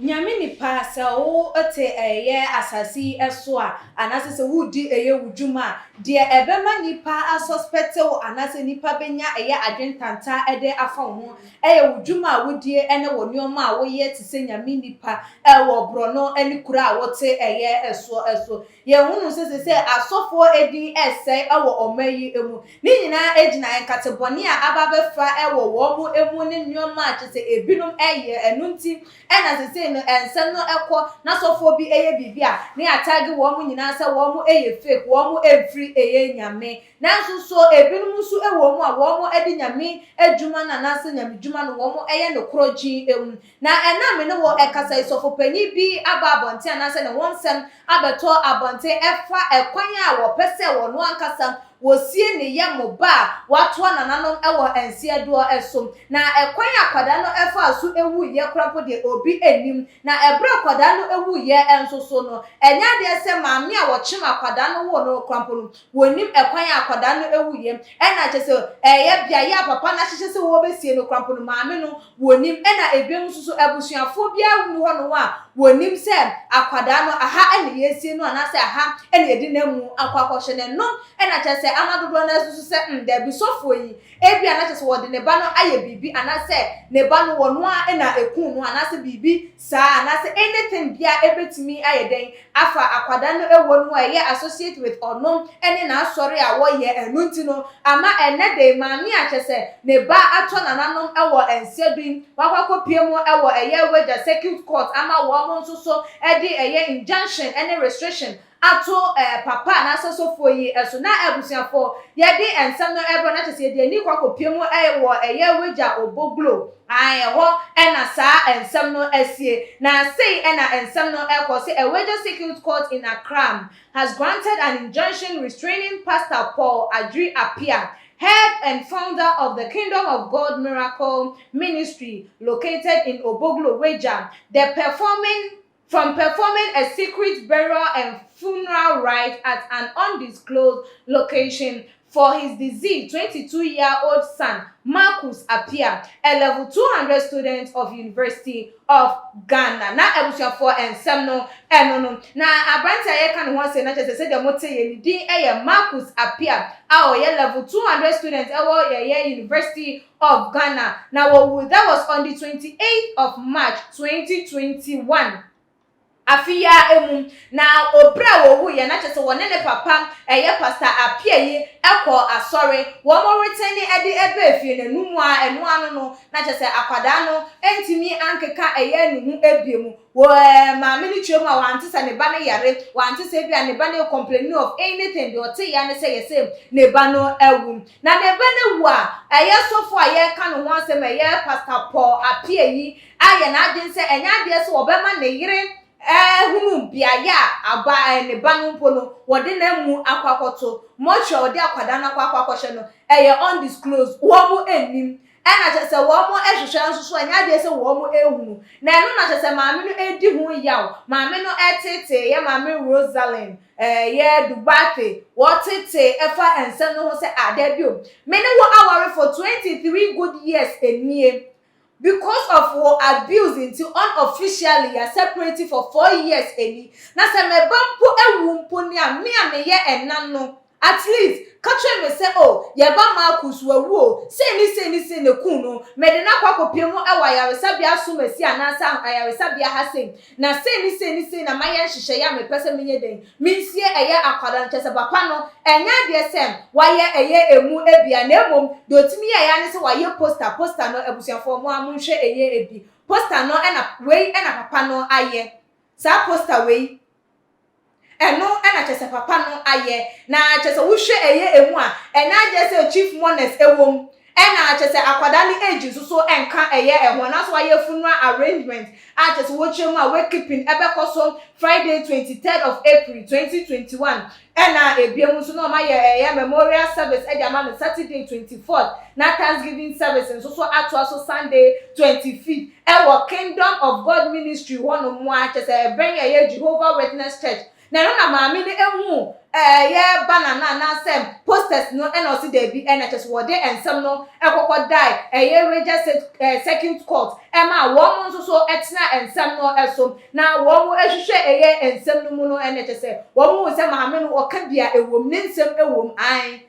Nyame nipa sa wo ate asasi eso a anase se wudi wudwuma de ebema nipa asuspect wo anase nipa benya adwentanta ede afa ho wudwuma wudie ene wo nioma a wo ye tise nyame nipa wo brono eni kura a wote eso ye hunu se asofo edin ese wo omayi emu ni nyina ejina enkatebone a ababefa wo mu emu ne nioma a chese ebinum enunti ena se no ensem no ekọ na sofo bi bibia ne atagi wo mu nyina se wo mu fake wo mu every nyame nanso so ebinum so wo mu a wo mu edi nyame adwuma na nase nyame dwuma no wo mu no kroji emu na enam ne wo ekasa isofo panyi bi ababonte anase ne wonsem abeto abonte efa ekwan a wo pese wo no ankasa wosie ne yemoba wato nananom ewo ensiedo esom na ekwan akwada no efa asu ewu ye krapo de obi enim na ebre akwada no ewu ye ensoso no enya de se maami a wochim akwada no wo no krapo no wonim ekwan akwada no ewu ye ena chese ye bia ya papa na hyehyese wo besie no krapo no maami no wonim ena ebiem susu ebusuafo bia wu ho no a wonim se akwada no aha ene yesie no anase aha ene edi namu akwakohye ne no ena chese amadodo na susu se da bi sofo yi ebia na chese wode ne ba no aye bibi anase ne ba no wono a ena ekun no anase bibi saa anase anything bia ebetimi aye den afa akwada no ewo no aye associate with onom ene na asori a wo ye enunti no ama ene de maami a chese ne ba ato nananom ewo ensedin wakwakopiem ewo weja circuit court ama wo mo nso edi injunction ene restriction ato papa na sosofo yi eso na abusuafo ye di ensam no ebo na chese de ni kwakopiem wo weja oboglo ho ena sa ensam no esie na say ena ensam no ekose weja circuit court in Accra has granted an injunction restraining Pastor Paul Adri Apia, head and founder of the Kingdom of God Miracle Ministry located in Oboglo, Weja, from performing a secret burial and funeral rite at an undisclosed location for his deceased 22-year-old son, Marcus Apia, a level 200 student of University of Ghana. Na ebusuafo ensem no eno na abrante aye kan ho se na chese se de mote ye ni din Marcus Apia a ye level 200 student ye University of Ghana. Now that was on the 28th of March 2021. Afia emu na obra wo ye na chese wone ne papa Pastor Apia yi ekọ asori wo mo reteni ebe efie na numu a enu anu no na chese akwada no entimi ankeka nuhu ebiemu wo maami ni twem a wantisa ne ba ne yare wantisa bia ne ba ne complain of anything de ote ya ne say yesem ne ba no ewu na ne ba ne wu a sofo a ye ka no ho asem Pastor Paul Apia yi aye na adin se enya de se wo be ma ne yire hunu biaya aba ne banu pono wode na mu akwakoto mocho wode akwada na akwakohye no undisclosed wo mu enim ena chese wo mu ehwehwe nso anya de se wo mu ehunu na eno na chese maami no edi hu yaw maami no etete ye maami Rosalind ye Dubate wo tete efa ensem no ho se adabio me ne wo aware for 23 good years enie because of war abuse until unofficially are separated for 4 years any na se me bampo ewumpo ni a me ye enano at least catch me say ye ba Marcus wawu say ni ne kunu me de na kwakopiem ewa yaresabia somasi anasa yaresabia hasem na say ni na maye nhihye ya me pese menye den minsie akwada nchese papa no enya de sem waye emu ebia na emom do timi ya ne se waye poster no abusiafo mo amunhwe ebi poster no ena papa no aye sa poster wei eno ena chese papa no aye na chese wo hwe emu a ena je se chief mourners ewom ena ache se akwada ni age so enka eye ehon na so aye funeral arrangement ache se wo chemu we keeping ebe koso Friday 23rd of April 2021 ena ebiem so no ma ye memorial service e dia ma Saturday 24th na Thanksgiving service so ato so Sunday 25th e wo Kingdom of God Ministry one mo ache se ben ye Jehovah Witness Church na no na maami ni ehu ye banana na sem posters no e no si dey bi NHS wo dey ensem no ekokọ die ye registered second court e ma wo mo so etna ensem no eso na wo mo ehwehwe ye ensem no mu no NHS wo mo se maami no o ka bia ewom ne nsem ewom an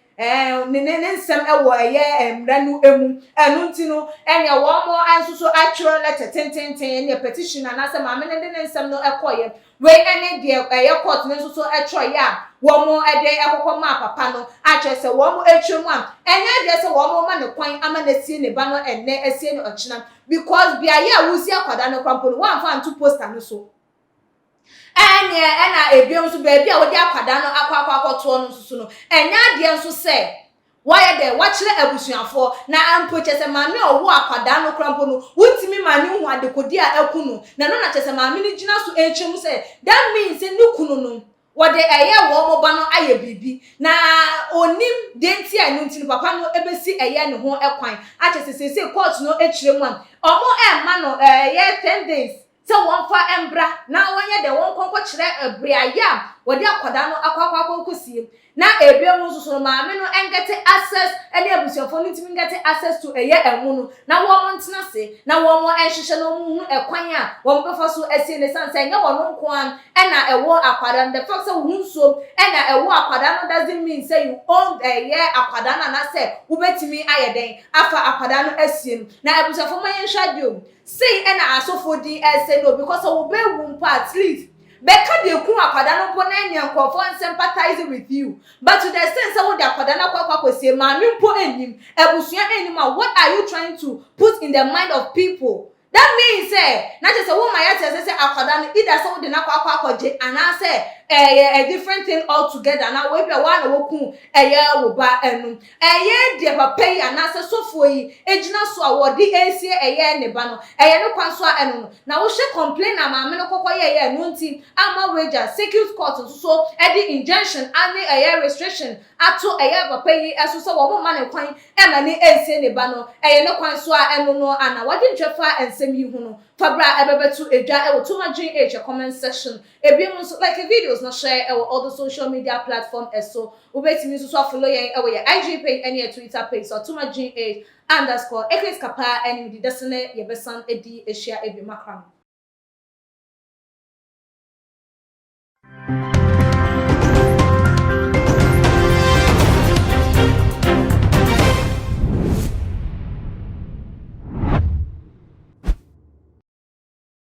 ne nsem ewo eye mranu emu enu ntino ene wo mo ansuso actual letter tententen ne petition na se maami ne nsem no ekoye we ene de eye court ne nsuso etro ya wo mo ede ekokọ ma papa no ache se wo mo etwemu am enye de se wo mo ma ne kwan ama na sie ne ba no enne asie ne ochina because bia ya wusi akwada no kwampo no wan fa ntu poster no so ena ebiem so ba bia wo de akwada no akwa to no nsuso no enya de nso se why de wachire abusuafo na ampoche se maami owo akwada no krampo no wuntimi maami hu adekodi a akunu na no na chese maami ni gina so enchemu se that means ni kunu no wode eye wo mo ba no aye bibi na onim denti anu ntini papa no ebesi eye ne ho ekwan achese sese court no echiremu am omo emma no ye 10 days se won fa embra na wonye de won konko kire ebriaya wode akwada no akwakwa kosie na ebiem so maami no engete access ene abusuafo no ntimi ngete access to eye emu no na wo mo ntena se na wo mo enhwehwe no mu ekwan a wo mo befa so asie ne sanse enye wo no nko an ena ewo akwada the fact say wo nso ena ewo akwada no doesn't mean say you own eye akwada na say wo betimi ayeden afa akwada no asie no na abusuafo ma yenhwa dio say ena asofo di say no because wo be wum at least beka de ku akwada no po na enya nkofo sympathize with you but to the sense how the akwada na kwakwakwasie maami mpo enim ebusua enim what are you trying to put in the mind of people that means na just say wo ma ya say akwada no either so de na kwakwaje ana say a different thing altogether na we be one wo ku wo ba enu de papa yi ana say sofo yi ejina so awodi ensie ne ba no no kwan so enu na wo hye complain na maami no kokoye no nti ama wager circuit court so the injunction and restriction ato papa yi eso so wo ma ne kwan ma ne ensie ne ba no no kwan so enu no ana wodi ntwefa ensem yi hu no fabra ebebetu edwa wo too much in comment section ebiem so like videos na share all the social media platform so ubetimi so follow yen your IG page and your Twitter page so too much _ekeskapa and the desene ye besan edi ehia ebi makram.